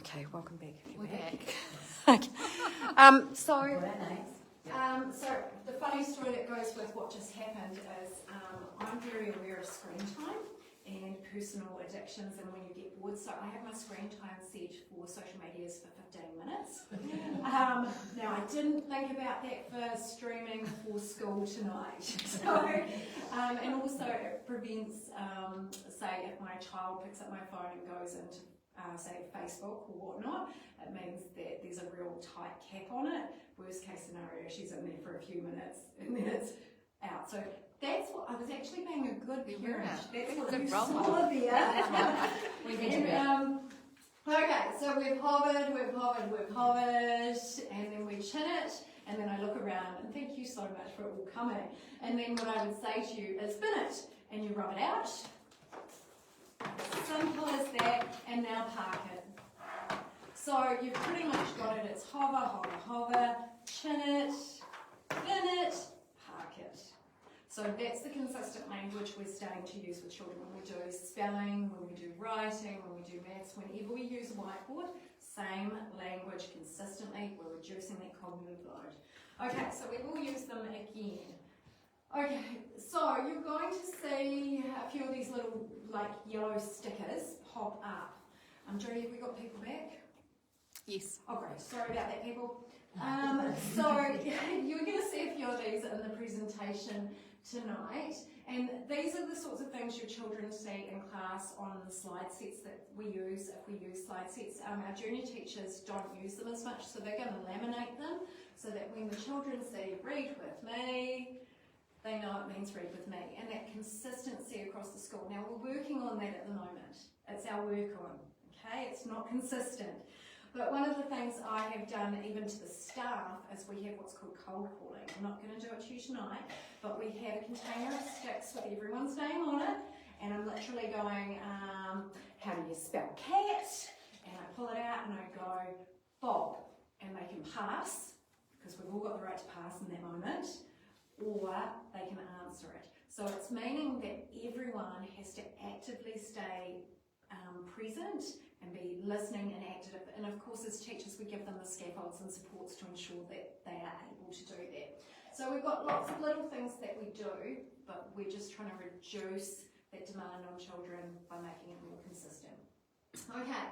Okay, welcome back. We're back. Okay. So the funny story that goes with what just happened is I'm very aware of screen time and personal addictions and when you get bored. So I have my screen time set for social medias for 15 minutes. Now I didn't think about that for streaming for school tonight. So, and also it prevents, say if my child picks up my phone and goes into say Facebook or whatnot, it means that there's a real tight cap on it. Worst case scenario, she's in there for a few minutes and then it's out. So that's what I was actually being a good parent. That's what you saw there. We did it. Okay, so we've hovered, and then we chin it, and then I look around and thank you so much for it all coming. And then what I would say to you is spin it, and you rub it out. Simple as that, and now park it. So you've pretty much got it. It's hover, chin it, spin it, park it. So that's the consistent language we're starting to use with children when we do spelling, when we do writing, when we do maths, whenever we use a whiteboard, same language consistently, we're reducing that cognitive load. Okay, so we will use them again. Okay, so you're going to see a few of these little like yellow stickers pop up. Jodie, have we got people back? Yes. Oh great, sorry about that people. So you're going to see a few of these in the presentation tonight, and these are the sorts of things your children see in class on the slide sets that we use if we use slide sets. Our junior teachers don't use them as much, so they're going to laminate them so that when the children see read with me, they know it means read with me, and that consistency across the school. Now we're working on that at the moment. It's our work on, okay? It's not consistent. But one of the things I have done even to the staff is we have what's called cold calling. I'm not going to do it to you tonight, but we have a container of sticks with everyone's name on it, and I'm literally going, how do you spell cat? And I pull it out and I go, Bob, and they can pass, because we've all got the right to pass in that moment, or they can answer it. So it's meaning that everyone has to actively stay present and be listening and active. And of course, as teachers, we give them the scaffolds and supports to ensure that they are able to do that. So we've got lots of little things that we do, but we're just trying to reduce that demand on children by making it more consistent. Okay,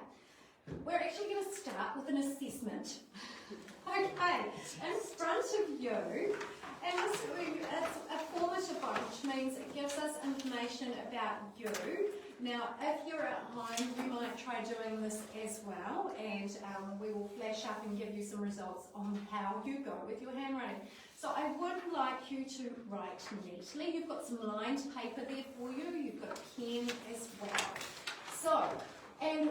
we're actually going to start with an assessment. Okay, in front of you, and it's a formative one, which means it gives us information about you. Now, if you're at home, you might try doing this as well, and we will flash up and give you some results on how you go with your handwriting. So I would like you to write neatly. You've got some lined paper there for you. You've got a pen as well. So, and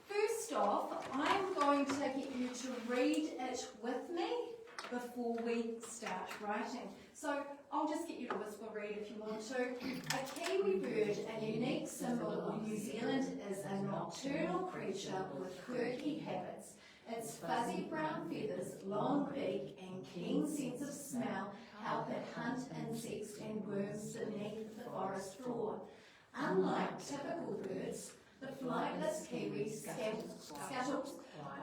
first off, I'm going to get you to read it with me before we start writing. So I'll just get you to whisper read if you want to. A kiwi bird, a unique symbol of New Zealand, is a nocturnal creature with quirky habits. Its fuzzy brown feathers, long beak and keen sense of smell help it hunt insects and worms beneath the forest floor. Unlike typical birds, the flightless kiwi scuttles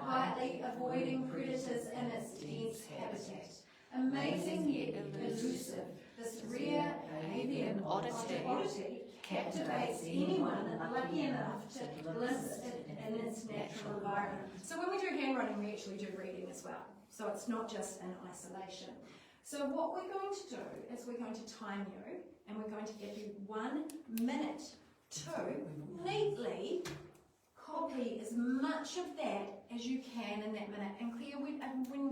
quietly, avoiding predators in its dense habitat. Amazing yet elusive, this rare avian oddity captivates anyone lucky enough to glimpse it in its natural environment. So when we do handwriting, we actually do reading as well. So it's not just in isolation. So what we're going to do is we're going to time you, and we're going to give you 1 minute to neatly copy as much of that as you can in that minute. And Claire, when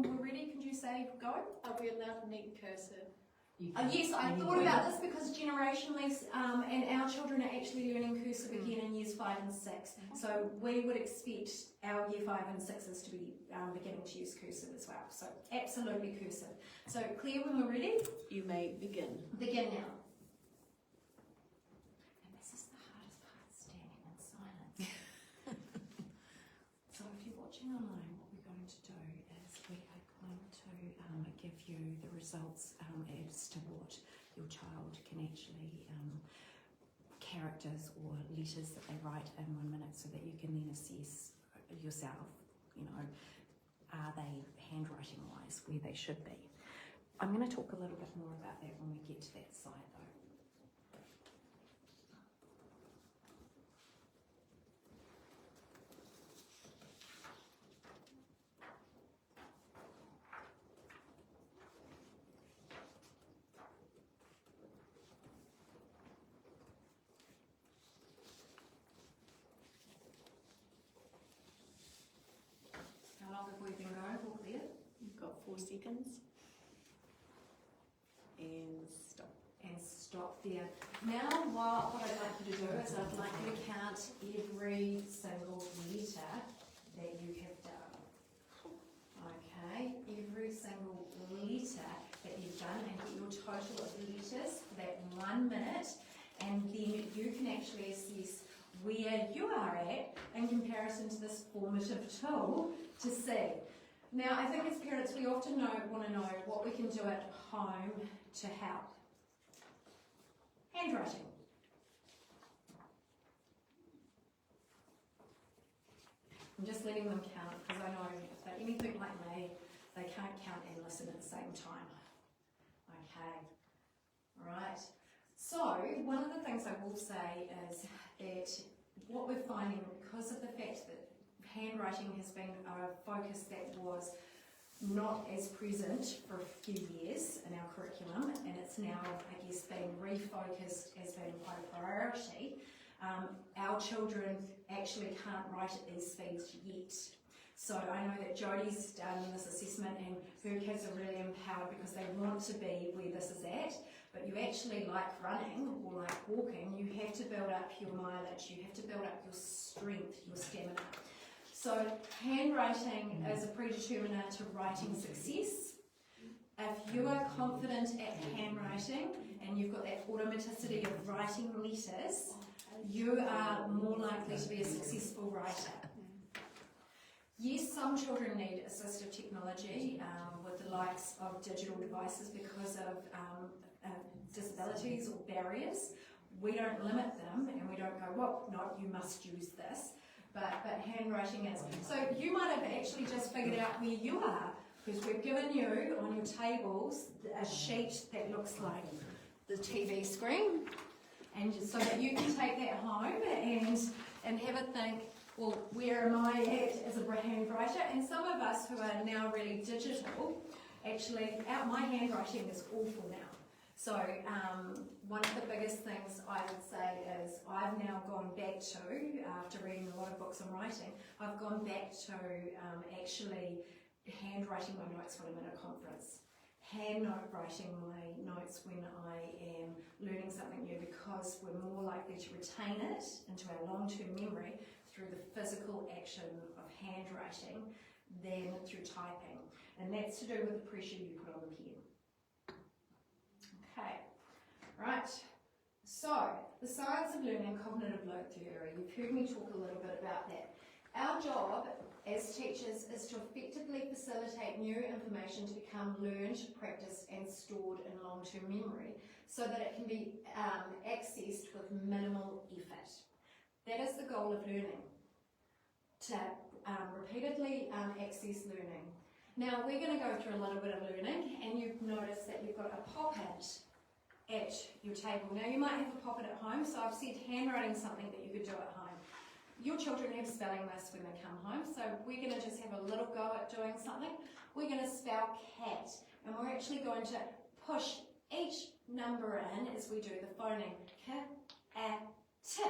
we're ready, can you say go? Are we allowed to need cursive? Yes, I thought about this because generationally, and our children are actually learning cursive again in years 5 and 6. So we would expect our year 5 and 6s to be beginning to use cursive as well. So absolutely cursive. So Claire, when we're ready, You may begin. begin now. And this is the hardest part, standing in silence. So if you're watching online, what we're going to do is we are going to give you the results as to what your child can actually, characters or letters that they write in 1 minute, so that you can then assess yourself you know, are they handwriting wise where they should be? I'm going to talk a little bit more about that when we get to that side though. How long have we been going for, Claire? You've got 4 seconds. And stop. And stop there. Now what I'd like you to do is I'd like you to count every single letter that you have done. Okay, every single letter that you've done and get your total of letters for that 1 minute, and then you can actually assess where you are at in comparison to this formative tool to see. Now, I think as parents, we often want to know what we can do at home to help. Handwriting. I'm just letting them count because I know if they're anything like me, they can't count and listen at the same time. Okay, all right. So, one of the things I will say is that what we're finding, because of the fact that handwriting has been a focus that was not as present for a few years in our curriculum, and it's now, I guess, being refocused as being quite a priority. Our children actually can't write at these speeds yet. So I know that Jodie's done this assessment and her kids are really empowered because they want to be where this is at, but you actually, like running or like walking, you have to build up your mileage, you have to build up your strength, your stamina. So handwriting is a predeterminer to writing success. If you are confident at handwriting and you've got that automaticity of writing letters, you are more likely to be a successful writer. Yes, some children need assistive technology with the likes of digital devices because of disabilities or barriers. We don't limit them and we don't go, well, no, you must use this. But handwriting is. So you might have actually just figured out where you are because we've given you on your tables a sheet that looks like the TV screen, and just so that you can take that home and have a think, well, where am I at as a handwriter? And some of us who are now really digital, actually, my handwriting is awful now. So one of the biggest things I would say is I've now gone back to, after reading a lot of books on writing, I've gone back to actually handwriting my notes when I'm at a conference. Hand note writing my notes when I am learning something new because we're more likely to retain it into our long-term memory through the physical action of handwriting than through typing. And that's to do with the pressure you put on the pen. Okay, right. So, the science of learning, cognitive load theory. You've heard me talk a little bit about that. Our job as teachers is to effectively facilitate new information to become learned, practiced and stored in long-term memory so that it can be accessed with minimal effort. That is the goal of learning, to repeatedly access learning. Now we're going to go through a little bit of learning, and you've noticed that you've got a pop-it at your table. Now you might have a pop-it at home, so I've said handwriting something that you could do at home. Your children have spelling lists when they come home, so we're going to just have a little go at doing something. We're going to spell cat, and we're actually going to push each number in as we do the phoning. K-A-T.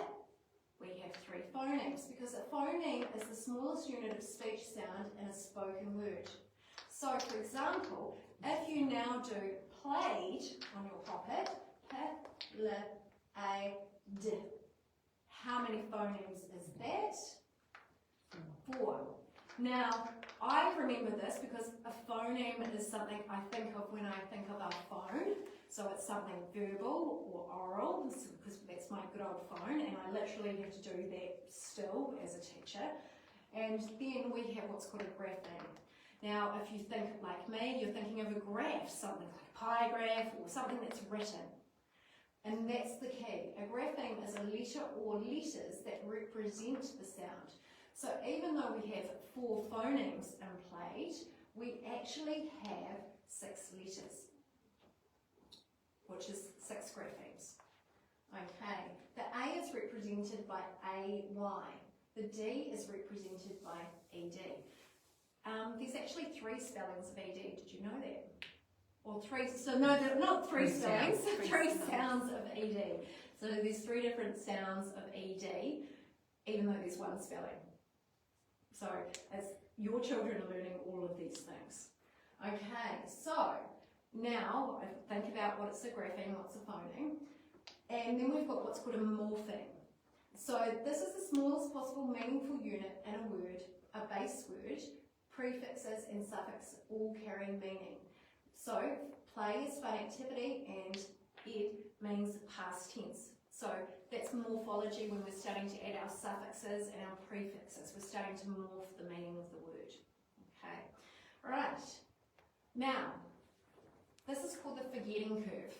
We have 3 phonemes because a phoneme is the smallest unit of speech sound in a spoken word. So, for example, if you now do played on your pocket, P-L-A-D. How many phonemes is that? 4. Now, I remember this because a phoneme is something I think of when I think of a phone. So it's something verbal or oral, because that's my good old phone, and I literally have to do that still as a teacher. And then we have what's called a grapheme. Now, if you think like me, you're thinking of a graph, something like a pie graph or something that's written. And that's the key. A grapheme is a letter or letters that represent the sound. So even though we have 4 phonemes in Plaid, we actually have 6 letters, which is 6 graphemes. Okay, the A is represented by AY, the D is represented by ED. There's actually 3 spellings of ED, did you know that? Or 3, so no, not 3 spellings, 3 sounds of ED. So there's 3 different sounds of ED, even though there's 1 spelling. So as your children are learning all of these things. Okay, so now think about what's a grapheme, what's a phoneme, and then we've got what's called a morpheme. So this is the smallest possible meaningful unit in a word, a base word, prefixes and suffixes all carrying meaning. So play is fun activity and ed means past tense. So that's morphology when we're starting to add our suffixes and our prefixes. We're starting to morph the meaning of the word. Okay, right. Now, this is called the forgetting curve.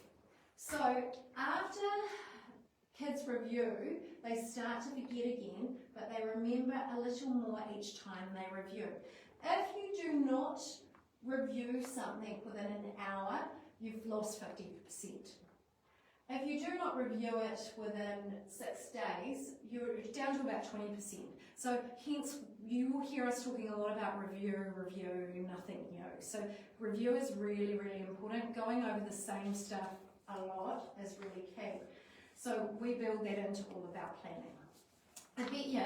So after kids review, they start to forget again, but they remember a little more each time they review. If you do not review something within an hour, you've lost 50%. If you do not review it within 6 days, you're down to about 20%. So hence, you will hear us talking a lot about review, nothing new. So review is really, really important. Going over the same stuff a lot is really key. So we build that into all of our planning. I bet you,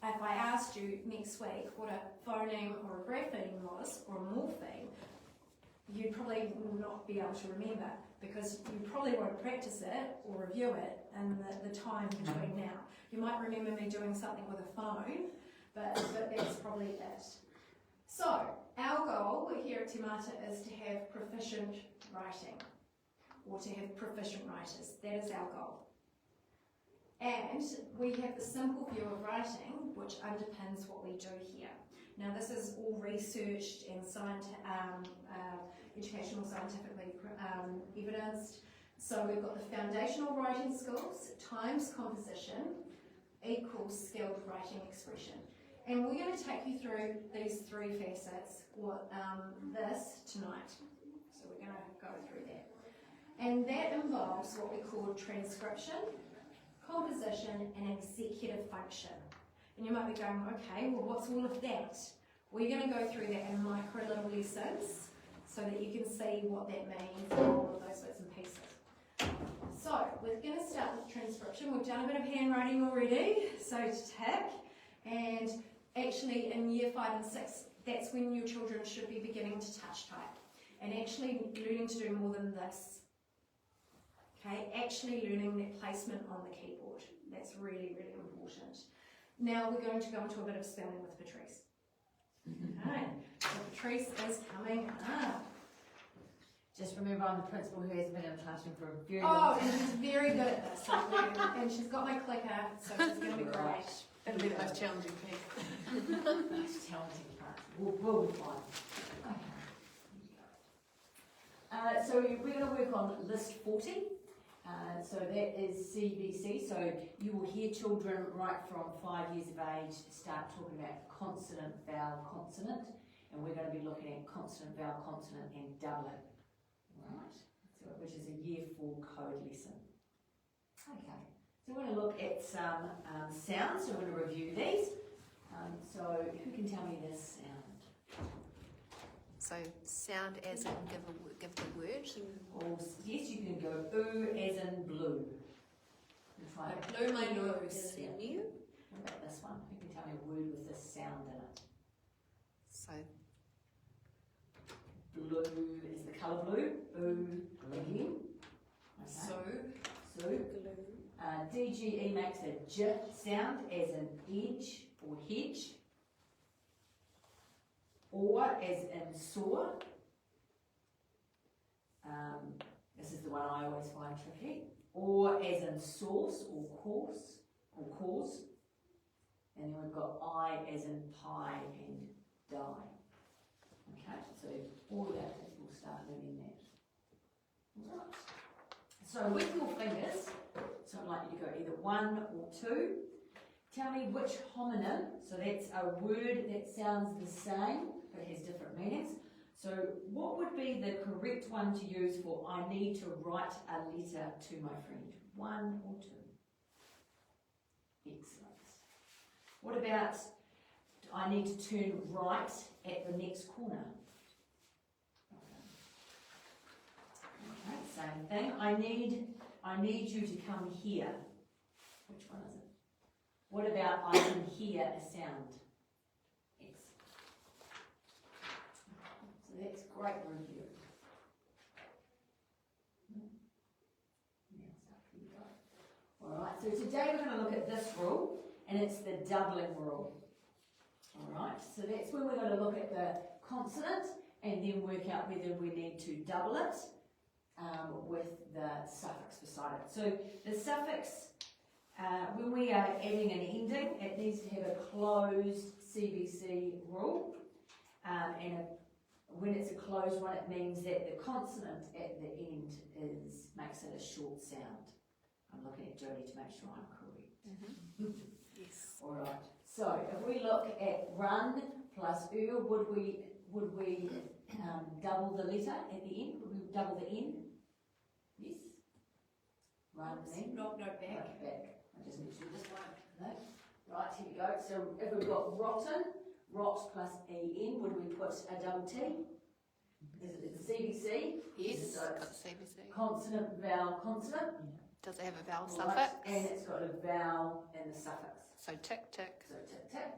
if I asked you next week what a phoneme or a grapheme was, or a morpheme, you'd probably not be able to remember, because you probably won't practice it or review it in the time between now. You might remember me doing something with a phone, but that's probably it. So, our goal here at Te Mata is to have proficient writing, or to have proficient writers. That is our goal. And we have the simple view of writing, which underpins what we do here. Now, this is all researched and educational scientifically evidenced. So we've got the foundational writing skills times composition equals skilled writing expression. And we're going to take you through these 3 facets, this tonight. So we're going to go through that. And that involves what we call transcription, composition, and executive function. And you might be going, okay, well, what's all of that? We're going to go through that in micro little lessons so that you can see what that means and all of those bits and pieces. So we're going to start with transcription. We've done a bit of handwriting already, so to tick. And actually in year 5 and 6, that's when your children should be beginning to touch type. And actually learning to do more than this. Okay, actually learning that placement on the keyboard. That's really, really important. Now we're going to go into a bit of spelling with Patrice. Okay, so Patrice is coming up. Just remember, I'm the principal who hasn't been in the classroom for a very long time. Oh, and she's very good at this. And she's got my clicker, so she's going to be great. It'll be the most challenging piece. Most challenging part. We'll be fine. Okay. So we're going to work on list 40. So that is CVC. So you will hear children right from 5 years of age start talking about consonant, vowel, consonant. And we're going to be looking at consonant, vowel, consonant and doublet. Right, so, which is a year 4 code lesson. Okay, so we're going to look at some sounds, so we're going to review these. So who can tell me this sound? So sound as in give the word. Or yes, you can go oo as in blue. Try it. Blow my nose. You? What about this one? Who can tell me a word with this sound in it? So Blue is the colour blue. Boo again. Okay. So glue. DGE makes a j sound as in edge or hedge. Or as in saw. This is the one I always find tricky. Or as in source or course or cause. And then we've got I as in pie and die. Okay, so all of our kids will start learning that. Right. So with your fingers, so I'd like you to go either 1 or 2. tell me which homonym, so that's a word that sounds the same but has different meanings. So what would be the correct one to use for I need to write a letter to my friend? 1 or 2? Excellent. What about I need to turn right at the next corner? Okay, same thing. I need you to come here. Which one is it? What about I can hear a sound? Excellent. So that's great review. Alright, so today we're going to look at this rule, and it's the doubling rule. Alright, so that's when we're going to look at the consonant and then work out whether we need to double it with the suffix beside it. So the suffix, when we are adding an ending, it needs to have a closed CVC rule, and when it's a closed one, it means that the consonant at the end makes it a short sound. I'm looking at Jodie to make sure I'm correct. Yes. All right. So if we look at run plus would we double the letter at the end? Would we double the N? Yes. Run then. No, back. Right, back. I just need to do this one. No. Right, here we go. So if we've got rotten, rot plus en, would we put a double T? Is it the CVC? Yes, So got it's CVC. consonant, vowel, consonant. Does it have a vowel Right, suffix? and it's got a vowel in the suffix. So tick, tick. So tick, tick.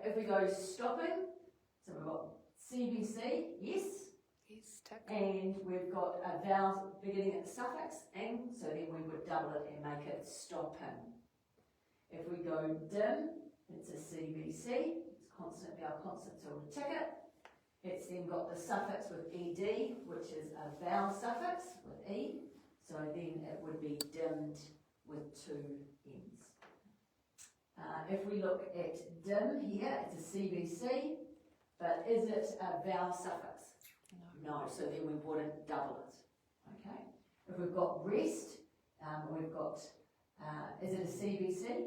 If we go stopping, so we've got CVC, yes, Yes, tick. and we've got a vowel beginning at the suffix, and so then we would double it and make it stopping. If we go dim, it's a CVC, it's consonant, vowel, consonant, so we'll tick it. It's then got the suffix with ed, which is a vowel suffix with e, so then it would be dimmed with 2 ends. If we look at dim here, it's a CVC, but is it a vowel suffix? No, so then we wouldn't double it. Okay. If we've got rest, we've got, is it a CVC?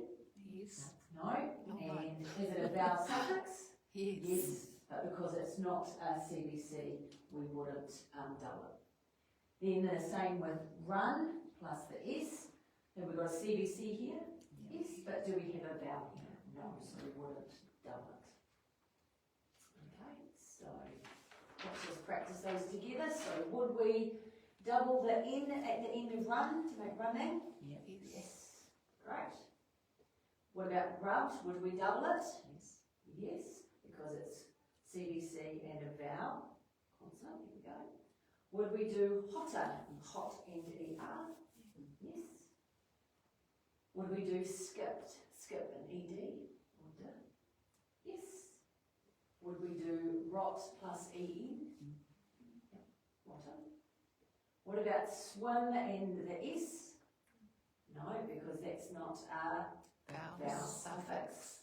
Yes. No. Not And is it a vowel suffix? Yes. Yes, but because it's not a CVC, we wouldn't double it. Then the same with run plus the S. Then we've got a CVC here. Yes, but do we have a vowel here? No, so we wouldn't double it. Okay, so let's just practice those together. So would we double the N at the end of run to make running? Yes. Yes. Great. What about rubbed? Would we double it? Yes. Yes, because it's CVC and a vowel. Consonant, here we go. Would we do hotter? Hot and ER? Yes. Would we do skipped? Skip and ED? Or D? Yes. Would we do rot plus EN? Yep. Rotter. What about swim and the S? No, because that's not a vowel suffix.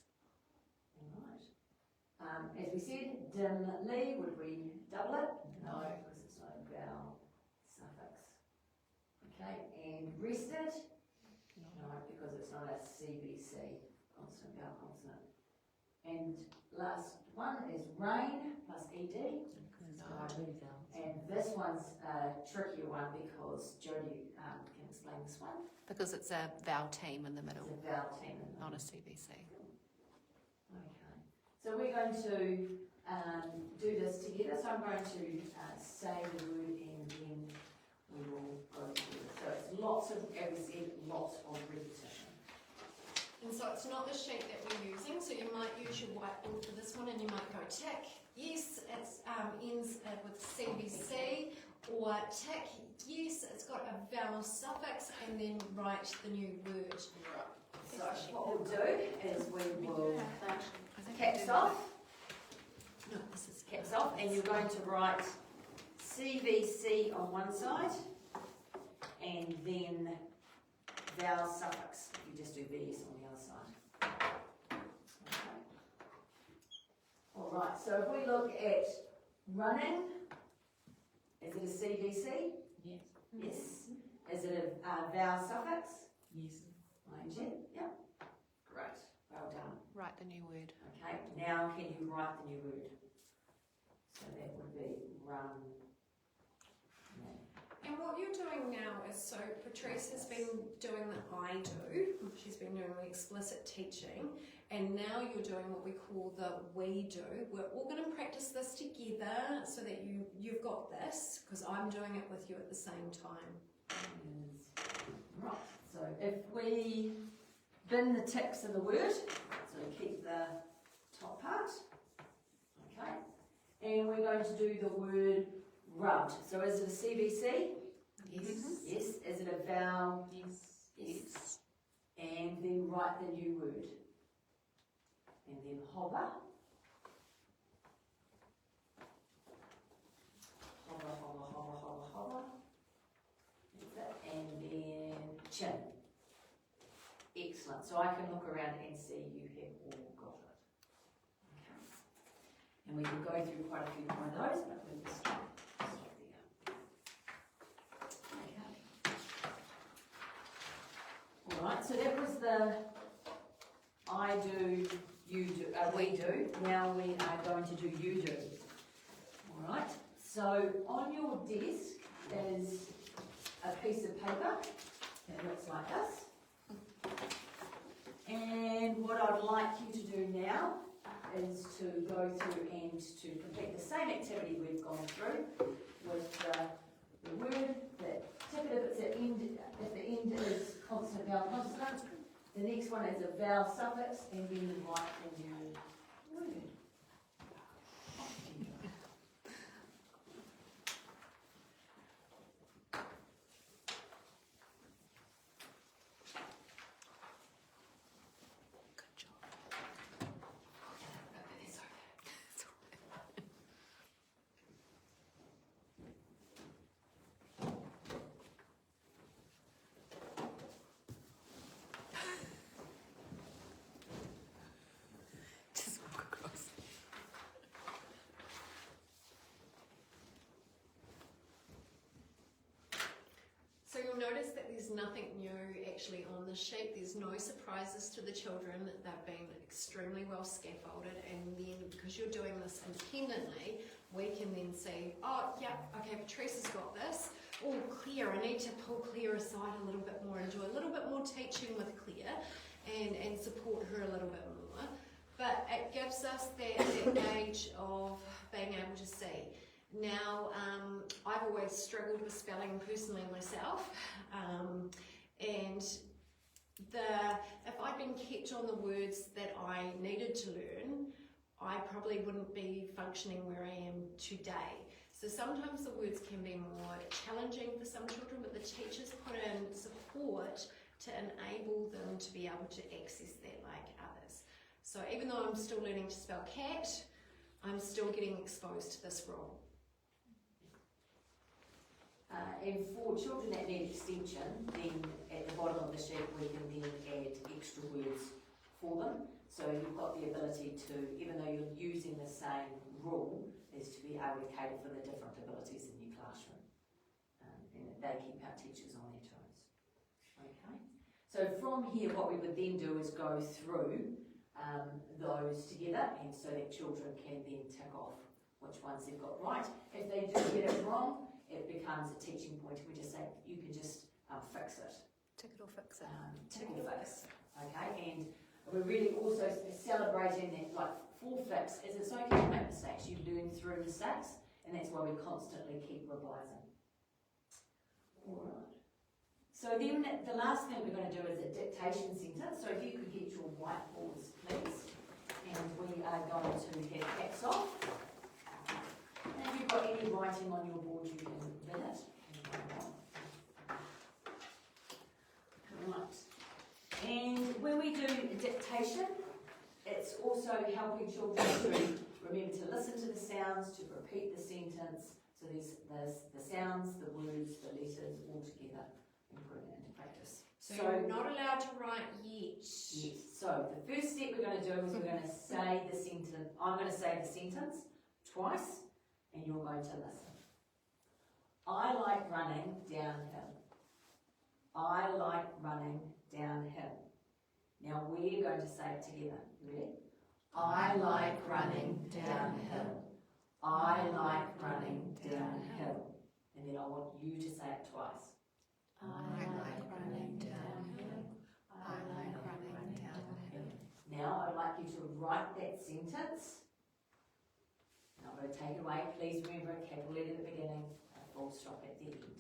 Alright. As we said, dimly, would we double it? No, because it's not a vowel suffix. Okay, and rested? No, because it's not a CVC, consonant, vowel, consonant. And last one is rain plus ED. And this one's a trickier one because Jodie can explain this one. Because it's a vowel team in the middle, It's a vowel team. not a CVC. Okay, so we're going to do this together. So I'm going to say the word and then we will go together. So it's lots of, as we said, lots of repetition. And so it's not the sheet that we're using, so you might use your whiteboard for this one and you might go tick, yes, it ends with CVC, or tick, yes, it's got a vowel suffix, and then write the new word. So what we'll do is we will I think we caps do off, No, this is caps off, and you're going to write CVC on one side, and then vowel suffix. You just do VS on the other side. Okay. All right. So if we look at running, is it a CVC? Yes. Yes. Is it a vowel suffix? Yes. ING. Yep. Write the new word. Okay, now can you write the new word? So that would be run. And what you're doing now is, so Patrice has been doing the I do, she's been doing the explicit teaching, and now you're doing what we call the we do. We're all going to practice this together so that you've got this, because I'm doing it with you at the same time. Right, so if we bin the ticks of the word, so keep the top part, okay, and we're going to do the word rubbed. So is it a CVC? Yes. Yes. Is it a vowel? Yes. Yes. And then write the new word. And then hover. Hover, hover, hover, hover, hover. That's it. And then chin. Excellent. So I can look around and see you have all got it. Okay. And we can go through quite a few more of those, but we'll just stop there. Okay. Alright, so that was the I do, you do, we do. Now we are going to do you do. Alright, so on your desk is a piece of paper that looks like this. And what I'd like you to do now is to go through and to complete the same activity we've gone through with the word that tip it if it's at end, if the end is consonant, vowel, consonant. The next one is a vowel suffix, and then you write the new word. Good job. It's okay. It's all right. Just walk across. So you'll notice that there's nothing new actually on the sheet. There's no surprises to the children. They've been extremely well scaffolded, and then because you're doing this independently, we can then see, oh yeah, okay, Patrice has got this. Oh, Claire, I need to pull Claire aside a little bit more and do a little bit more teaching with Claire and support her a little bit more. But it gives us that gauge of being able to see. Now, I've always struggled with spelling personally myself, and if I'd been kept on the words that I needed to learn, I probably wouldn't be functioning where I am today. So sometimes the words can be more challenging for some children, but the teachers put in support to enable them to be able to access that like others. So even though I'm still learning to spell cat, I'm still getting exposed to this role. And for children that need extension, then at the bottom of the sheet we can then add extra words for them. So you've got the ability to, even though you're using the same rule, is to be able to cater for the different abilities in your classroom. And they keep our teachers on their toes. Okay. So from here what we would then do is go through those together, and so that children can then tick off which ones they've got right. If they do get it wrong, it becomes a teaching point. We just say, you can just fix it. Tick it or fix it. Tick or fix. Okay, and we're really also celebrating that, like, for fix, is it's okay to make mistakes. You learn through mistakes, and that's why we constantly keep revising. Alright. So then the last thing we're going to do is a dictation sentence. So if you could get your whiteboards, please. And we are going to have caps off. And if you've got any writing on your board, you can bin it. Right. And when we do dictation, it's also helping children to remember to listen to the sounds, to repeat the sentence. So there's the sounds, the words, the letters all together, and put it into practice. So you're not allowed to write yet. Yes. So the first step we're going to do is we're going to say the sentence. I'm going to say the sentence twice, and you're going to listen. I like running downhill. I like running downhill. Now we're going to say it together. Ready? I like running downhill. I like running downhill. And then I want you to say it twice. I like running downhill. I like running downhill. Now I'd like you to write that sentence. And I'm going to take it away. Please remember a capital letter at the beginning, a full stop at the end.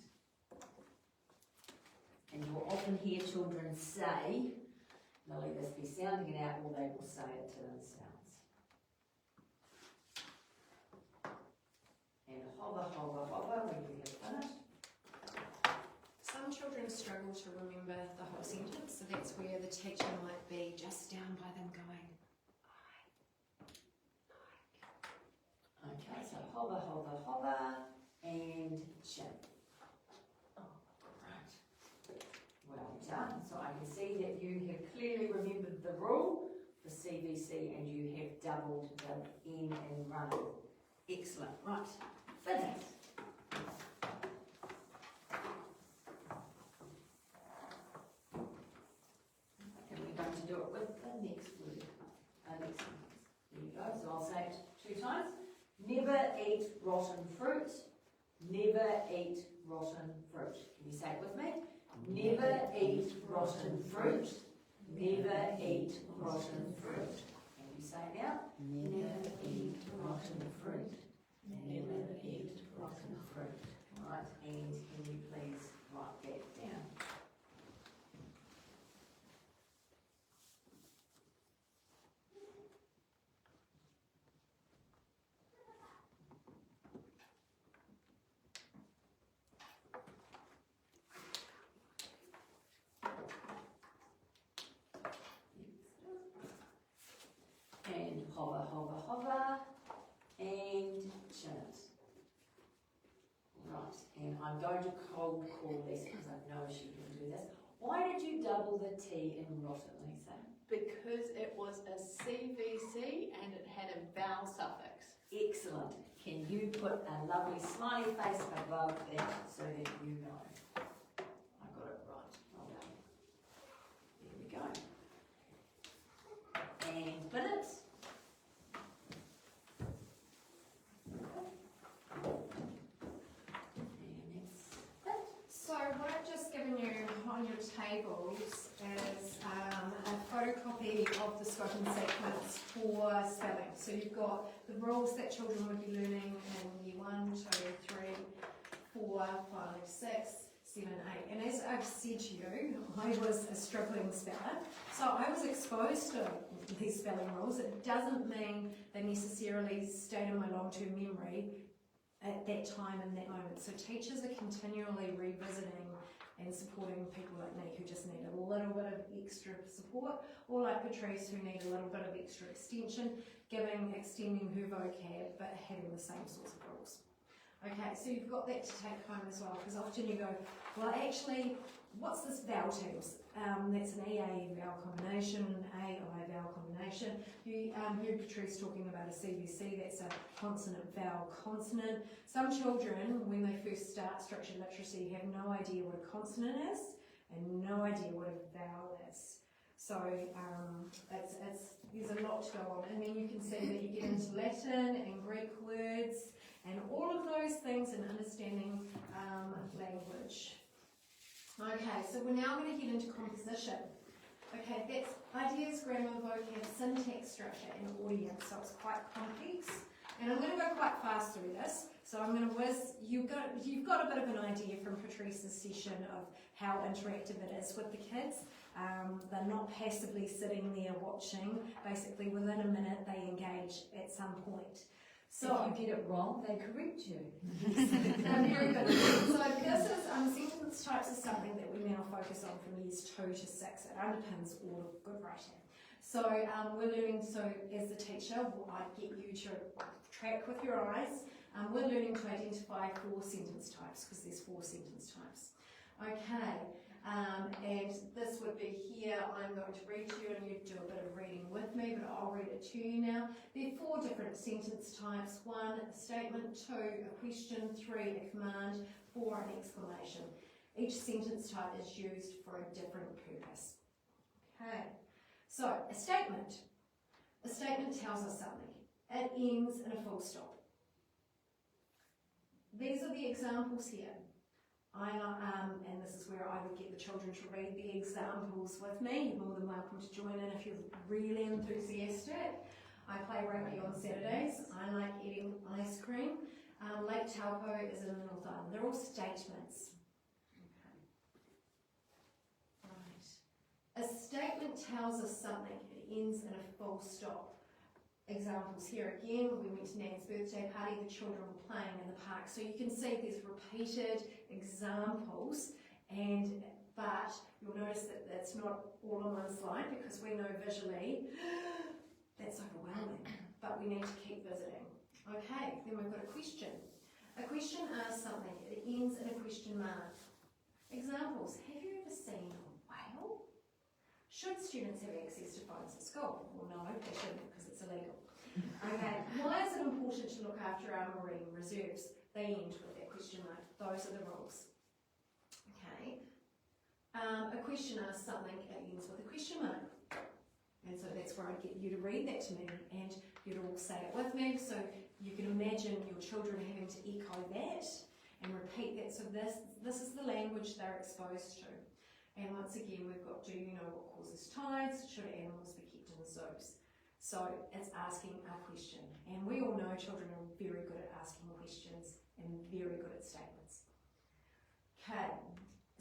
And you'll often hear children say, they'll either be sounding it out or they will say it to themselves. And hover, hover, hover when you have finished. Some children struggle to remember the whole sentence, so that's where the teacher might be just down by them going, Okay, so hover, hover, hover, and chin. Oh, great. Well done. So I can see that you have clearly remembered the rule for CVC and you have doubled the N in running. Excellent. Right, finished. And we're going to do it with the next word. Next sentence. There you go. So I'll say it 2 times. Never eat rotten fruit. Never eat rotten fruit. Can you say it with me? Never eat rotten fruit. Never eat rotten fruit. Can you say it now? Never eat rotten fruit. Never eat rotten fruit. Right, and can you please write that down? And hover, hover, hover, and chin it. Right, and I'm going to cold call this because I know she can do this. Why did you double the T in rotten, Lisa? Because it was a CVC and it had a vowel suffix. Excellent. Can you put a lovely smiley face above that so that you know? I got it right. Well done. There we go. And pin it. So what I've just given you on your tables is a photocopy of the scope and sequence for spelling. So you've got the rules that children would be learning in year 1, 2, 3, 4, 5, 6, 7, 8. And as I've said to you, I was a struggling speller. So I was exposed to these spelling rules. It doesn't mean they necessarily stayed in my long-term memory at that time and that moment. So teachers are continually revisiting and supporting people like me who just need a little bit of extra support, or like Patrice who need a little bit of extra extension, extending her vocab but having the same sorts of rules. Okay, so you've got that to take home as well, because often you go, well actually, what's this vowel terms? That's an EA vowel combination, AI vowel combination. You heard Patrice talking about a CVC, that's a consonant vowel consonant. Some children, when they first start structured literacy, have no idea what a consonant is and no idea what a vowel is. So there's a lot to go on. And then you can see that you get into Latin and Greek words and all of those things in understanding language. Okay, so we're now going to get into composition. Okay, that's ideas, grammar, vocab, syntax, structure, and audience. So it's quite complex. And I'm going to go quite fast through this. So I'm going to whiz, you've got a bit of an idea from Patrice's session of how interactive it is with the kids. They're not passively sitting there watching. Basically, within a minute, they engage at some point. So if you get it wrong, they correct you. very good. So this is sentence types is something that we now focus on from years 2 to 6. It underpins all of good writing. So we're learning. So as the teacher, I get you to track with your eyes. We're learning to identify 4 sentence types because there's 4 sentence types. Okay. And this would be here. I'm going to read to you and you do a bit of reading with me, but I'll read it to you now. There are 4 different sentence types. 1, a statement. 2, a question. 3, a command. 4, an exclamation. Each sentence type is used for a different purpose. Okay. So, a statement. A statement tells us something. It ends in a full stop. These are the examples here. And this is where I would get the children to read the examples with me. You're more than welcome to join in if you're really enthusiastic. I play rugby on Saturdays. I like eating ice cream. Lake Taupo is in the North Island. They're all statements. Okay. Right. A statement tells us something. It ends in a full stop. Examples here again, we went to Nan's birthday party, the children were playing in the park. So you can see there's repeated examples, but you'll notice that that's not all on one slide because we know visually that's overwhelming, but we need to keep visiting. Okay, then we've got a question. A question asks something, it ends in a question mark. Examples, have you ever seen a whale? Should students have access to phones at school? Well, no, they shouldn't because it's illegal. Okay, why is it important to look after our marine reserves? They end with that question mark. Those are the rules. Okay, a question asks something, it ends with a question mark. And so that's where I'd get you to read that to me and you'd all say it with me. So you can imagine your children having to echo that and repeat that. So this is the language they're exposed to. And once again, we've got, do you know what causes tides? Should animals be kept in zoos? So it's asking a question. And we all know children are very good at asking questions and very good at statements. Okay.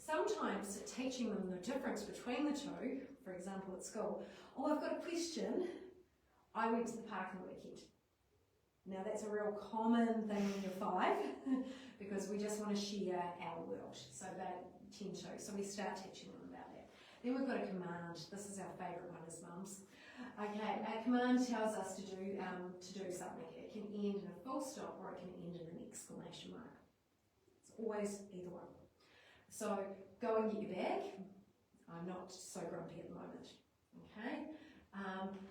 Sometimes teaching them the difference between the two, for example at school, oh, I've got a question. I went to the park on the weekend. Now that's a real common thing when you're 5 because we just want to share our world. So they tend to. So we start teaching them about that. Then we've got a command. This is our favourite one as mums. Okay, a command tells us to do something. It can end in a full stop or it can end in an exclamation mark. It's always either one. So go and get your bag. I'm not so grumpy at the moment. Okay,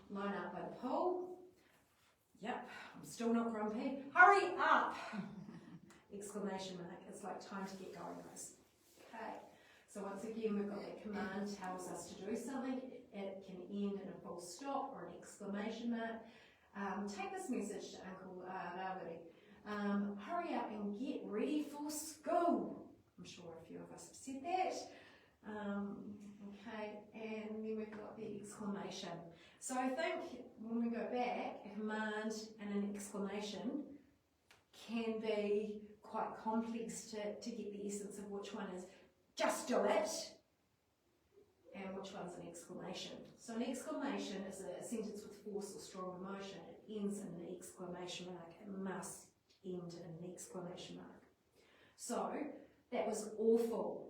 line up by the pool. Yep, I'm still not grumpy. Hurry up! Exclamation mark. It's like time to get going, guys. Okay, so once again we've got that command tells us to do something. It can end in a full stop or an exclamation mark. Take this message to Uncle Rawiri. Hurry up and get ready for school. I'm sure a few of us have said that. Okay, and then we've got the exclamation. So I think when we go back, a command and an exclamation can be quite complex to get the essence of which one is just do it and which one's an exclamation. So an exclamation is a sentence with force or strong emotion. It ends in an exclamation mark. It must end in an exclamation mark. So that was awful.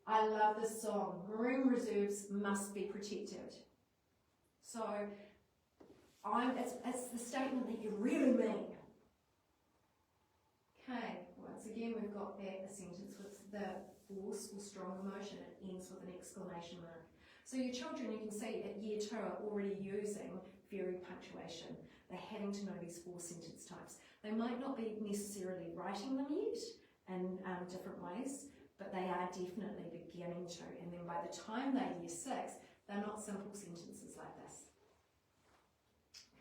I love this song. Marine reserves must be protected. So it's the statement that you really mean. Okay, once again we've got that, a sentence with the force or strong emotion. It ends with an exclamation mark. So your children, you can see at year 2 are already using varied punctuation. They're having to know these 4 sentence types. They might not be necessarily writing them yet in different ways, but they are definitely beginning to. And then by the time they're year 6, they're not simple sentences like this.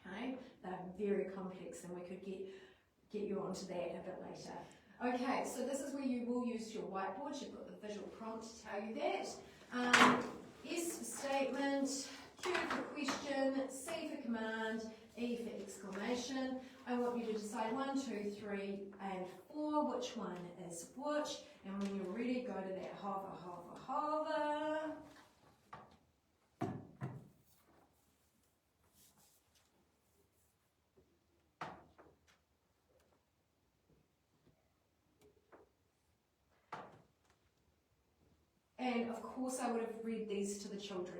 Okay, they're very complex, and we could get you onto that a bit later. Okay, so this is where you will use your whiteboard. You've got the visual prompt to tell you that. S for statement, Q for question, C for command, E for exclamation. I want you to decide 1, 2, 3, and 4, which one is which. And when you're ready, go to that hover, hover, hover. And of course I would have read these to the children.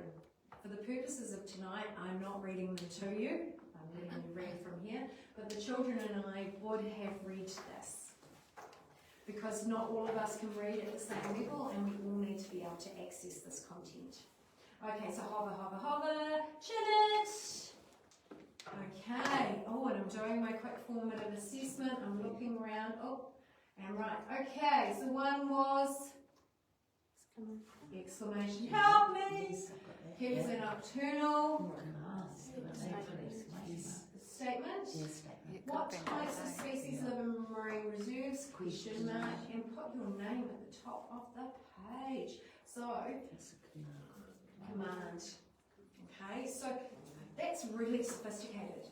For the purposes of tonight, I'm not reading them to you. I'm letting you read from here. But the children and I would have read this. Because not all of us can read at the same level, and we all need to be able to access this content. Okay, so hover, hover, hover, chin it. Okay, oh, and I'm doing my quick formative assessment. I'm looking around, oh, and right. Okay, so one was exclamation, help me. Here is a nocturnal Yes. statement. You could What bring types of that back. species live in marine reserves? Question mark, and put your name at the top of the page. So, command. Okay, so that's really sophisticated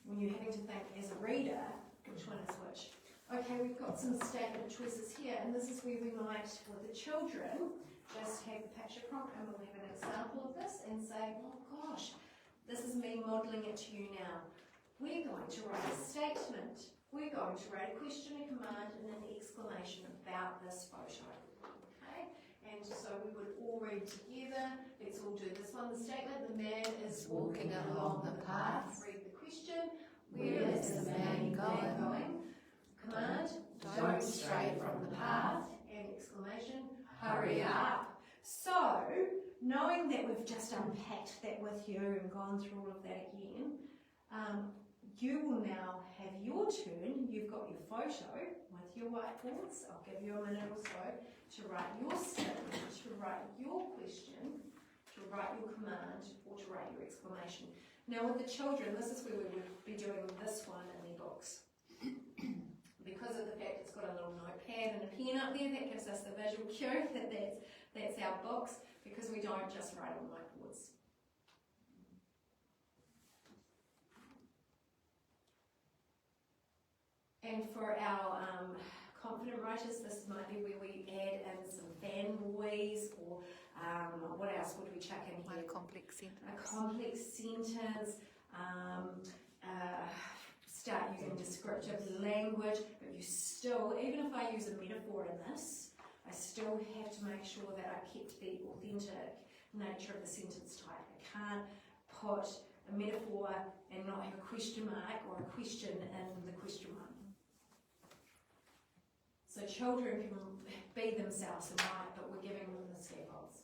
when you're having to think as a reader which one is which. Okay, we've got some statement choices here, and this is where we might, with the children, just have the picture prompt, and we'll have an example of this and say, oh gosh, this is me modelling it to you now. We're going to write a statement. We're going to write a question, a command, and an exclamation about this photo. Okay? And so we would all read together. Let's all do this one. The statement, the man is walking along the path. Read the question. Where is the man going? Command, don't stray from the path. And exclamation, hurry up. So, knowing that we've just unpacked that with you and gone through all of that again, you will now have your turn. You've got your photo with your whiteboards. I'll give you a minute or so to write your statement, to write your question, to write your command, or to write your exclamation. Now with the children, this is where we would be doing this one in their books. Because of the fact it's got a little notepad and a pen up there, that gives us the visual cue that that's our books, because we don't just write on whiteboards. And for our confident writers, this might be where we add in some fanboys, or what else would we chuck in Quite here? a complex sentence. A complex sentence, start using descriptive language, but you still, even if I use a metaphor in this, I still have to make sure that I kept the authentic nature of the sentence type. I can't put a metaphor and not have a question mark or a question in the question mark. So children can be themselves and write, but we're giving them the scaffolds.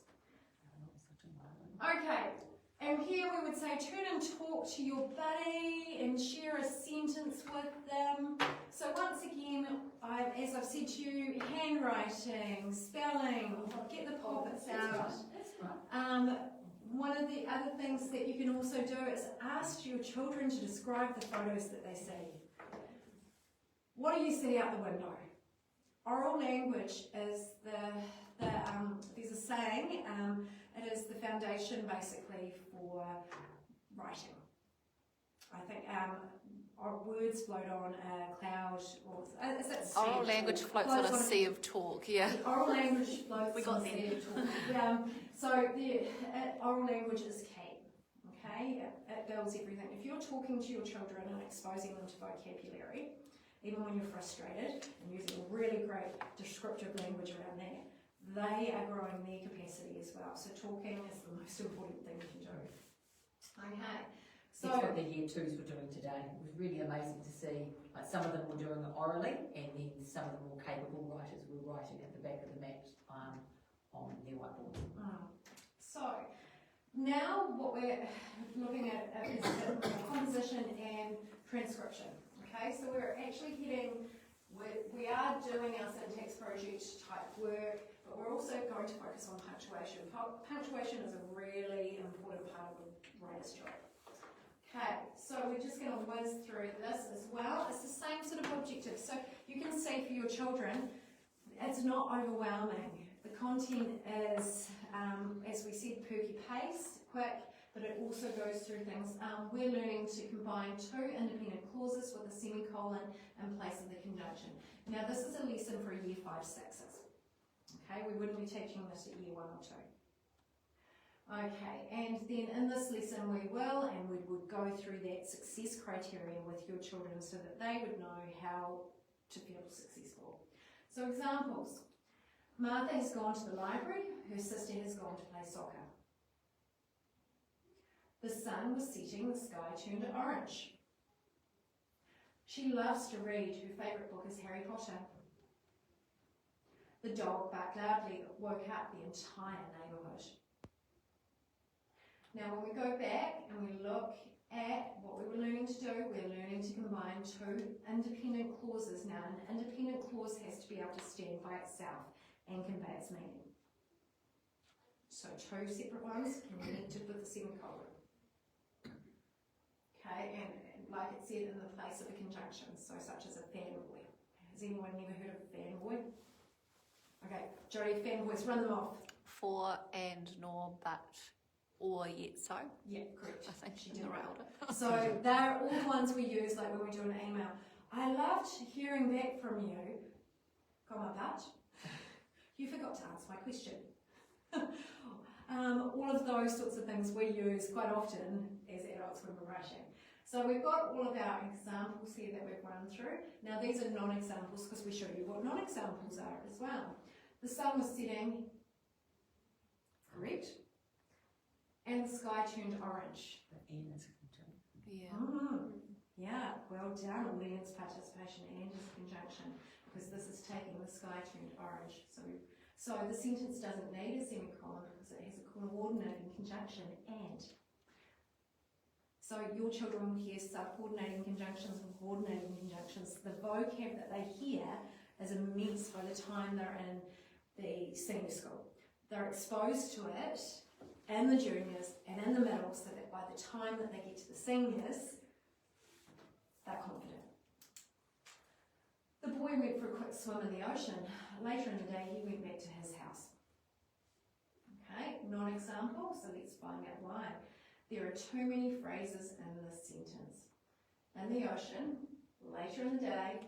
Okay, and here we would say turn and talk to your buddy and share a sentence with them. So once again, as I've said to you, handwriting, spelling, get the poppets out. One of the other things that you can also do is ask your children to describe the photos that they see. What do you see out the window? Oral language is there's a saying, it is the foundation basically for writing. I think our words float on a cloud, or is it sea Oral of language talk? floats on a sea of talk, yeah. Oral language floats We got on a sea of talk. So oral language is key, okay? It builds everything. If you're talking to your children and exposing them to vocabulary, even when you're frustrated and using really great descriptive language around that, they are growing their capacity as well. So talking is the most important thing you can do. Okay. So that's what the year twos were doing today. It was really amazing to see. Like some of them were doing it orally, and then some of the more capable writers were writing at the back of the mat on their whiteboard. So now what we're looking at is composition and transcription. Okay, so we're actually we are doing our syntax project type work, but we're also going to focus on punctuation. Punctuation is a really important part of a writer's job. Okay, so we're just going to whiz through this as well. It's the same sort of objective. So you can see for your children, it's not overwhelming. The content is, as we said, perky pace, quick, but it also goes through things. We're learning to combine two independent clauses with a semicolon in place of the conjunction. Now this is a lesson for year 5-6s. Okay, we wouldn't be teaching this at year 1 or 2. Okay, and then in this lesson we would go through that success criteria with your children so that they would know how to feel successful. So examples. Martha has gone to the library, her sister has gone to play soccer. The sun was setting, the sky turned orange. She loves to read, her favourite book is Harry Potter. The dog barked loudly, it woke up the entire neighbourhood. Now when we go back and we look at what we were learning to do, we're learning to combine two independent clauses. Now an independent clause has to be able to stand by itself and convey its meaning. So two separate ones connected with a semicolon. Okay, and like it said, in the place of a conjunction, so such as a fanboy. Has anyone never heard of fanboy? Okay, Jodie, fanboys, run them off. For and nor but or yet so. Yeah, correct. I think She she did right. nailed it. So they're all the ones we use like when we do an email. I loved hearing back from you. Comma but. You forgot to answer my question. All of those sorts of things we use quite often as adults when we're writing. So we've got all of our examples here that we've run through. Now these are non-examples because we showed you what non-examples are as well. The sun was setting, correct? And the sky turned orange. Yeah. Yeah, well done, audience participation and as conjunction, because this is taking the sky turned orange. So the sentence doesn't need a semicolon because it has a coordinating conjunction and. So your children will hear subordinating conjunctions and coordinating conjunctions. The vocab that they hear is immense by the time they're in the senior school. They're exposed to it in the juniors and in the middle so that by the time that they get to the seniors, they're confident. The boy went for a quick swim in the ocean. Later in the day, he went back to his house. Okay, non-example, so let's find out why. There are too many phrases in this sentence. In the ocean, later in the day,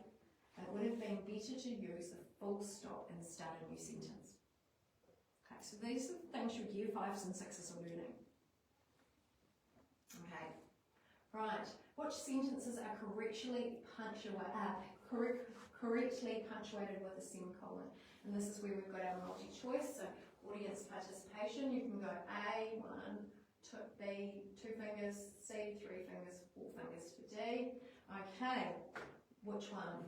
it would have been better to use a full stop and start a new sentence. Okay, so these are the things your year 5s and 6s are learning. Okay, right. Which sentences are correctly punctuated with a semicolon? And this is where we've got our multi-choice. So audience participation, you can go A, 1, B, 2 fingers, C, 3 fingers, 4 fingers for D. Okay, which one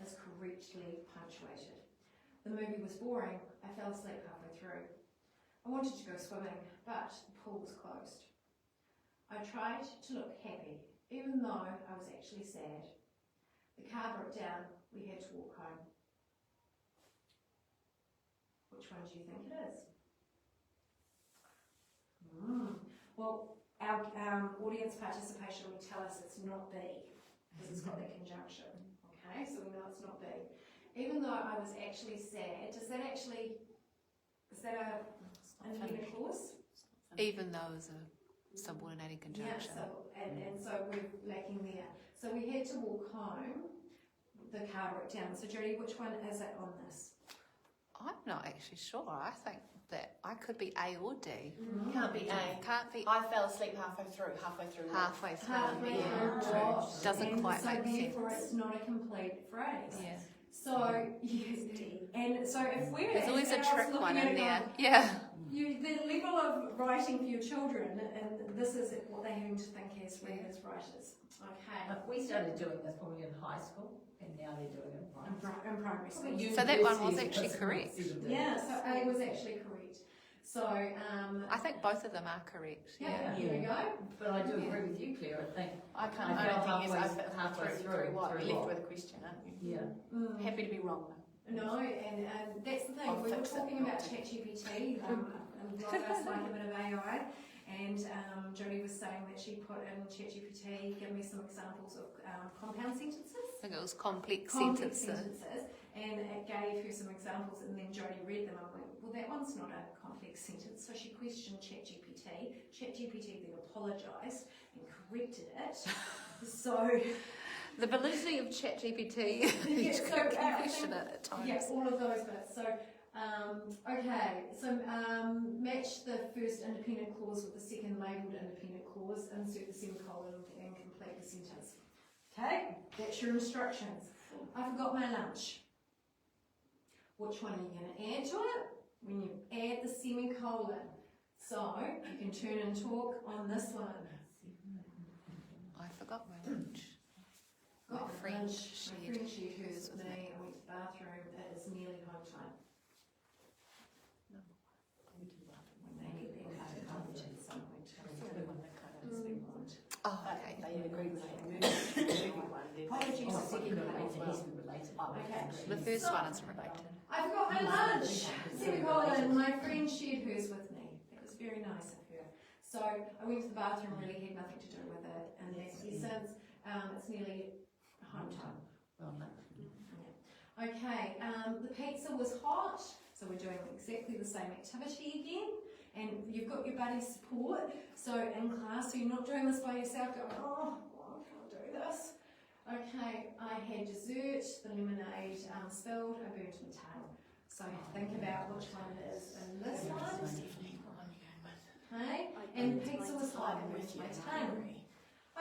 is correctly punctuated? The movie was boring. I fell asleep halfway through. I wanted to go swimming, but the pool was closed. I tried to look happy, even though I was actually sad. The car broke down. We had to walk home. Which one do you think it is? Well, our audience participation will tell us it's not B, because it's got that conjunction. Okay, so we know it's not B. Even though I was actually sad, is that a independent clause? Even though it's a subordinating conjunction. Yeah, so, and so we're lacking there. So we had to walk home, the car broke down. So Jodie, which one is it on this? I'm not actually sure. I think that I could be A or D. Can't be A. Can't be I fell asleep halfway through. halfway through. Halfway Yeah. through what? Doesn't And quite so make therefore sense. it's not a complete phrase. Yeah. So, yes, and so if we're There's always a adults trick looking one at in it there. going, Yeah. the level of writing for your children, and this is what they're having to think as readers, writers. Okay. We started doing this when we were in high school, and now they're doing it In primary school. So that one was actually correct. Yeah, so A was actually correct. So, I think both of them are correct. yeah, here we go. But I do agree with you, Claire. I think I can't. I I felt don't think halfway it's through what through you're left what? with a question, aren't you? yeah. Happy to be wrong though. No, and that's the thing. I'll We were fix it. talking about ChatGPT. A lot of us like a bit of AI, and Jodie was saying that she put in ChatGPT, give me some examples of compound sentences. I think it was complex Complex sentences. and it gave her some examples, and then Jodie read them and went, well, that one's not a complex sentence. So she questioned ChatGPT. ChatGPT then apologised and corrected it. So The validity of ChatGPT, Yeah, you so, can I question think- it at times. yeah, all of those bits. So okay, so match the first independent clause with the second labelled independent clause. Insert the semicolon and complete the sentence. Okay, that's your instructions. I forgot my lunch. Which one are you going to add to it? When you add the semicolon. So you can turn and talk on this one. I forgot my lunch. My Got friend lunch. shared My friend shared hers hers with with me. me. I went to the bathroom. It is nearly home time. When they get their lunch at some point. Oh, okay. They agreed with the movie one. Apologies Oh, for second related, as well. he's related. Okay. The first one is related. I forgot my lunch. Semicolon. My friend shared hers with me. very nice of her. So I went to the bathroom, really had nothing to do with it, and that's since it's nearly home time. Well, no. Okay, the pizza was hot, so we're doing exactly the same activity again. And you've got your buddy support, so in class, so you're not doing this by yourself going, oh, I can't do this. Okay, I had dessert, the lemonade spilled, I burnt my tail. So think about which one it is in this one. Okay, and the pizza was hot and burnt my tail.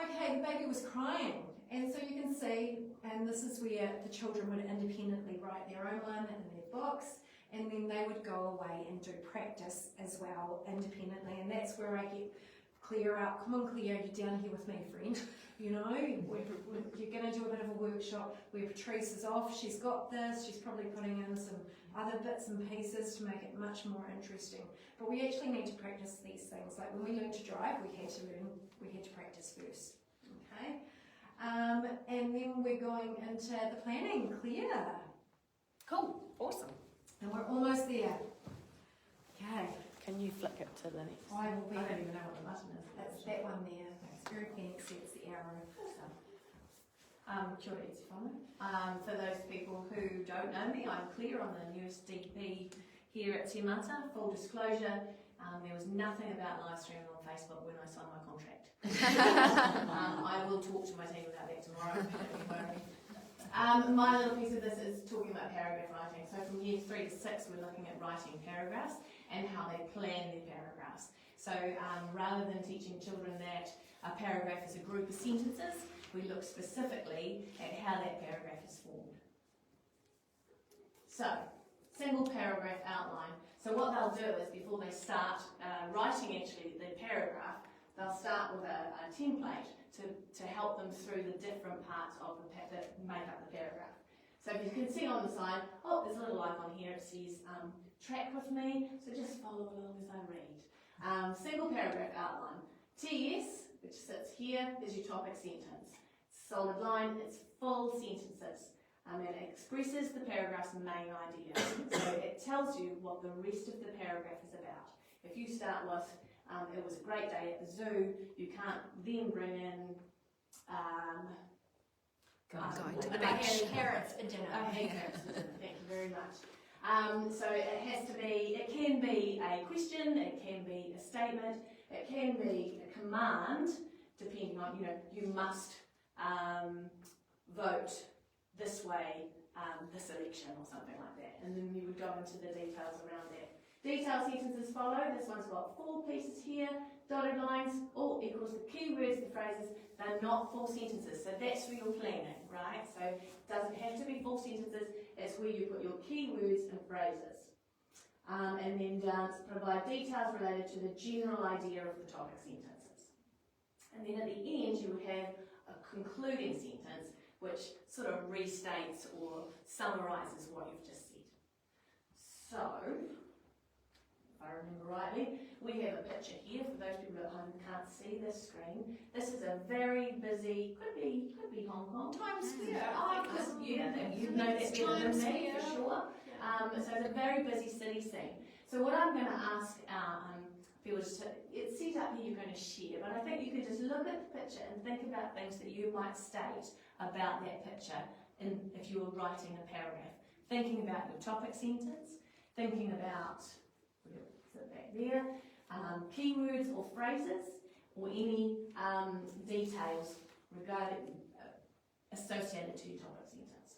Okay, the baby was crying, and so you can see, and this is where the children would independently write their own one in their books, and then they would go away and do practice as well independently, and that's where I get Clea up. Come on, Clea, you're down here with me, friend. You know, you're going to do a bit of a workshop where Patrice is off. She's got this. She's probably putting in some other bits and pieces to make it much more interesting. But we actually need to practice these things. Like when we learned to drive, we had to practice first. Okay, and then we're going into the planning. Clea, Cool, awesome. and we're almost there. Okay, Can you flick it to the next? I will be. I don't even know what the button is. It's that one there. It's very fancy. It's the arrow. Kia ora, Iti whanau. For those people who don't know me, I'm Clea. I'm the newest DP here at Te Mata. Full disclosure, there was nothing about live streaming on Facebook when I signed my contract. I will talk to my team about that tomorrow. Don't worry. My little piece of this is talking about paragraph writing. So from year 3 to 6, we're looking at writing paragraphs and how they plan their paragraphs. So rather than teaching children that a paragraph is a group of sentences, we look specifically at how that paragraph is formed. So, single paragraph outline. So what they'll do is before they start writing actually the paragraph, they'll start with a template to help them through the different parts of that make up the paragraph. So if you can see on the side, oh, there's a little icon here, it says track with me, so just follow along as I read. Single paragraph outline. TS, which sits here, is your topic sentence. Solid line, it's full sentences. And it expresses the paragraph's main idea. So it tells you what the rest of the paragraph is about. If you start with, it was a great day at the zoo, you can't then bring in Going to the I beach. had carrots for dinner. thank you very much. So it can be a question, it can be a statement, it can be a command, depending on, you must vote this way this election or something like that. And then you would go into the details around that. Detailed sentences follow. This one's got 4 pieces here, dotted lines, all equals the keywords, the phrases. They're not full sentences, so that's for your planning, right? So it doesn't have to be full sentences, it's where you put your keywords and phrases. And then provide details related to the general idea of the topic sentences. And then at the end you would have a concluding sentence which sort of restates or summarises what you've just said. So, if I remember rightly, we have a picture here for those people at home who can't see this screen. This is a very busy, could be Hong Kong. Times Square. You know that better than me, for sure. So it's a very busy city scene. So what I'm going to ask people to, it's set up here you're going to share, but I think you could just look at the picture and think about things that you might state about that picture if you were writing a paragraph. Thinking about your topic sentence, thinking about, back there, keywords or phrases, or any details regarding associated to your topic sentence.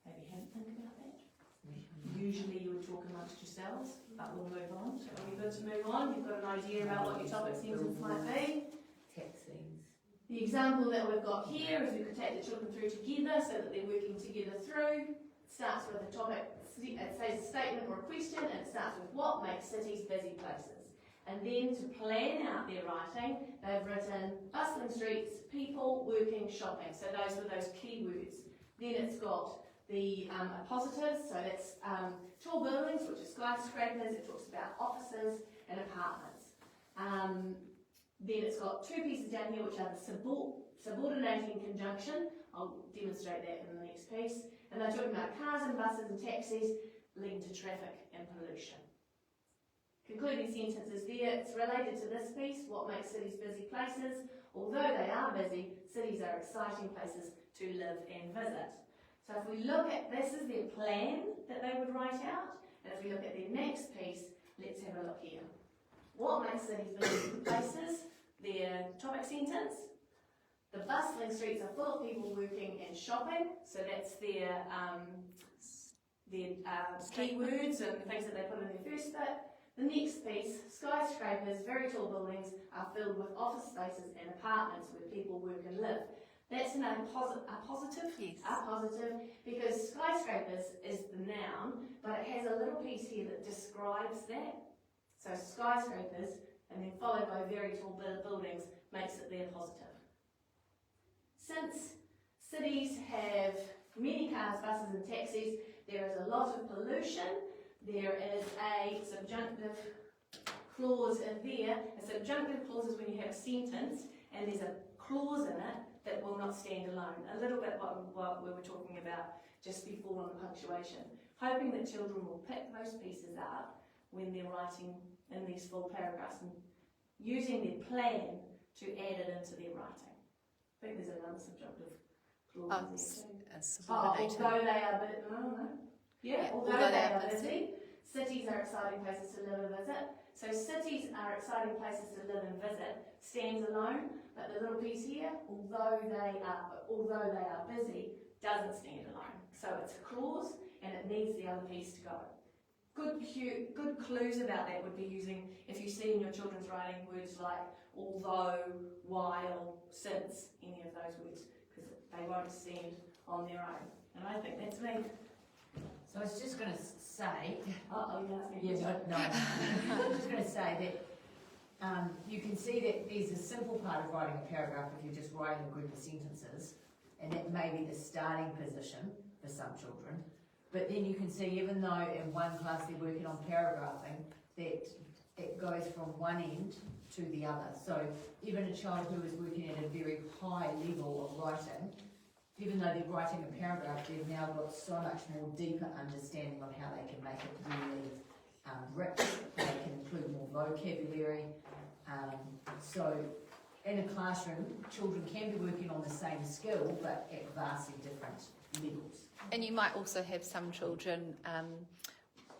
Maybe have a think about that. Usually you would talk amongst yourselves, but we'll move on. So are we good to move on? You've got an idea about what your topic sentence might be. Taxis. The example that we've got here is we could take the children through together so that they're working together through. It starts with a topic, it says a statement or a question, and it starts with what makes cities busy places. And then to plan out their writing, they've written bustling streets, people, working, shopping. So those were those keywords. Then it's got the positives, so that's tall buildings, which are skyscrapers. It talks about offices and apartments. Then it's got 2 pieces down here, which are the subordinating conjunction. I'll demonstrate that in the next piece. And they're talking about cars and buses and taxis leading to traffic and pollution. Concluding sentences there, it's related to this piece, what makes cities busy places. Although they are busy, cities are exciting places to live and visit. So if we look at, this is their plan that they would write out, and if we look at their next piece, let's have a look here. What makes cities busy places? Their topic sentence. The bustling streets are full of people working and shopping, so that's their keywords and things that they put in their first bit. The next piece, skyscrapers, very tall buildings are filled with office spaces and apartments where people work and live. That's a positive, Yes. a positive, because skyscrapers is the noun, but it has a little piece here that describes that. So skyscrapers, and then followed by very tall buildings, makes it their positive. Since cities have many cars, buses and taxis, there is a lot of pollution. There is a subjunctive clause in there. A subjunctive clause is when you have a sentence and there's a clause in it that will not stand alone. A little bit what we were talking about just before on the punctuation. Hoping that children will pick those pieces up when they're writing in these full paragraphs and using their plan to add it into their writing. I think there's another subjunctive clause in there too. Subordinated. Although they are, although they are busy, cities are exciting places to live and visit. So cities are exciting places to live and visit stands alone, but the little piece here, although they are busy, doesn't stand alone. So it's a clause and it needs the other piece to go. Good clues about that would be using, if you see in your children's writing words like although, while, since, any of those words, because they won't stand on their own. And I think that's me. So I was just going to say, Yes. no, I was just going to say that you can see that there's a simple part of writing a paragraph if you're just writing a group of sentences, and that may be the starting position for some children. But then you can see, even though in one class they're working on paragraphing, that it goes from one end to the other. So even a child who is working at a very high level of writing, even though they're writing a paragraph, they've now got so much more deeper understanding of how they can make it really rich. They can include more vocabulary. So in a classroom, children can be working on the same skill, but at vastly different levels. And you might also have some children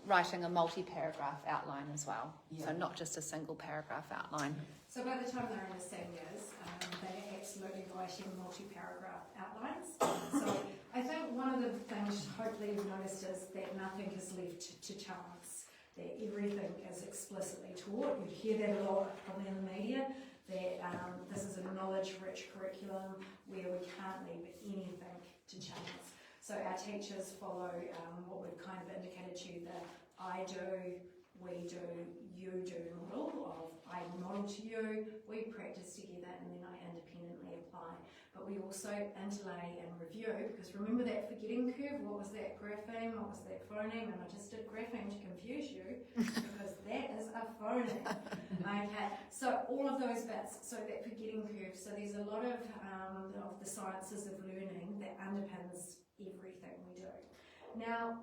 writing a multi-paragraph outline as well. Yeah. So not just a single paragraph outline. So by the time they're in the seniors, they're absolutely writing multi-paragraph outlines. So I think one of the things hopefully you've noticed is that nothing is left to chance, that everything is explicitly taught. You'd hear that a lot probably in the media, that this is a knowledge-rich curriculum where we can't leave anything to chance. So our teachers follow what we've kind of indicated to you, the I do, we do, you do model of I model to you, we practice together, and then I independently apply. But we also interlay and review, because remember that forgetting curve, what was that grapheme, what was that phoneme, and I just did grapheme to confuse you, because that is a phoneme. Okay, so all of those bits, so that forgetting curve, so there's a lot of the sciences of learning that underpins everything we do. Now,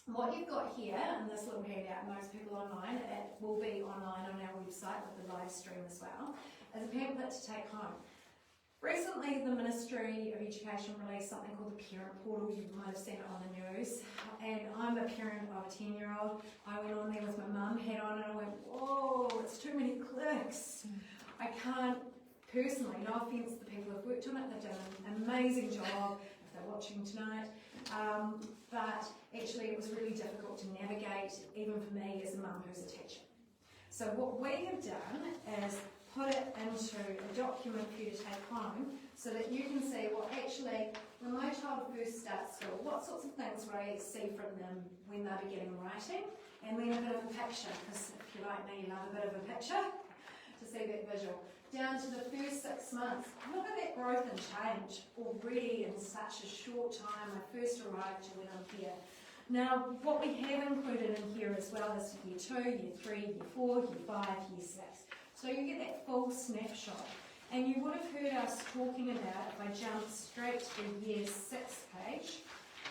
what you've got here in this little handout, and most people online, it will be online on our website with the live stream as well, is a pamphlet to take home. Recently, the Ministry of Education released something called the Parent Portal. You might have seen it on the news. And I'm a parent of a 10-year-old. I went on there with my mum hat on and I went, whoa, it's too many clicks. I can't, personally, no offence to the people who've worked on it, they've done an amazing job if they're watching tonight. But actually it was really difficult to navigate, even for me as a mum who's a teacher. So what we have done is put it into a document for you to take home so that you can see, well actually, when my child first starts school, what sorts of things will I see from them when they're beginning writing, and then a bit of a picture, because if you're like me, you love a bit of a picture to see that visual. Down to the first 6 months, look at that growth and change already in such a short time. I first arrived to when I'm here. Now, what we have included in here as well is year 2, year 3, year 4, year 5, year 6. So you get that full snapshot. And you would have heard us talking about, if I jump straight to the year 6 page,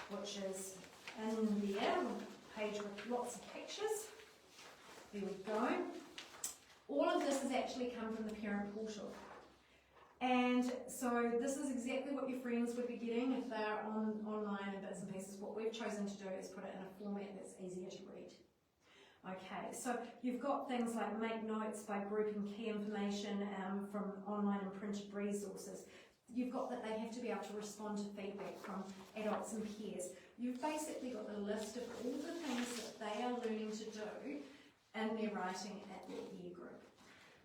which is in there, a page with lots of pictures. There we go. All of this has actually come from the parent portal. And so this is exactly what your friends would be getting if they're online in bits and pieces. What we've chosen to do is put it in a format that's easier to read. Okay, so you've got things like make notes by grouping key information from online and printed resources. You've got that they have to be able to respond to feedback from adults and peers. You've basically got the list of all the things that they are learning to do in their writing at their year group.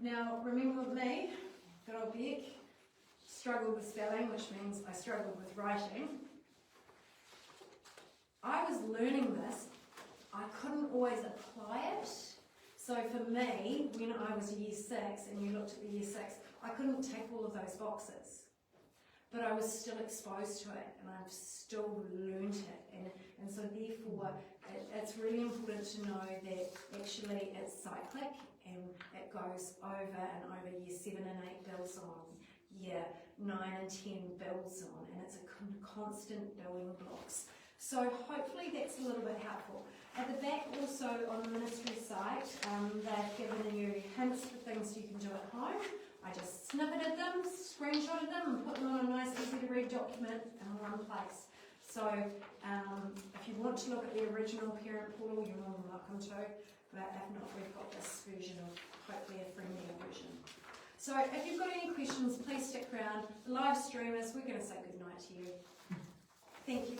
Now, remember with me, good old Beck, struggled with spelling, which means I struggled with writing. I was learning this, I couldn't always apply it. So for me, when I was year 6 and you looked at the year 6, I couldn't tick all of those boxes. But I was still exposed to it and I've still learned it. And so therefore, it's really important to know that actually it's cyclic and it goes over and over. Year 7 and 8 builds on, year 9 and 10 builds on, and it's a constant building blocks. So hopefully that's a little bit helpful. At the back also on the ministry site, they've given you hints for things you can do at home. I just snippeted them, screenshotted them and put them on a nice easy to read document in one place. So if you want to look at the original parent portal, you're more than welcome to, but if not, we've got this version of hopefully a friendlier version. So if you've got any questions, please stick around. The live streamers, we're going to say good night to you. Thank you.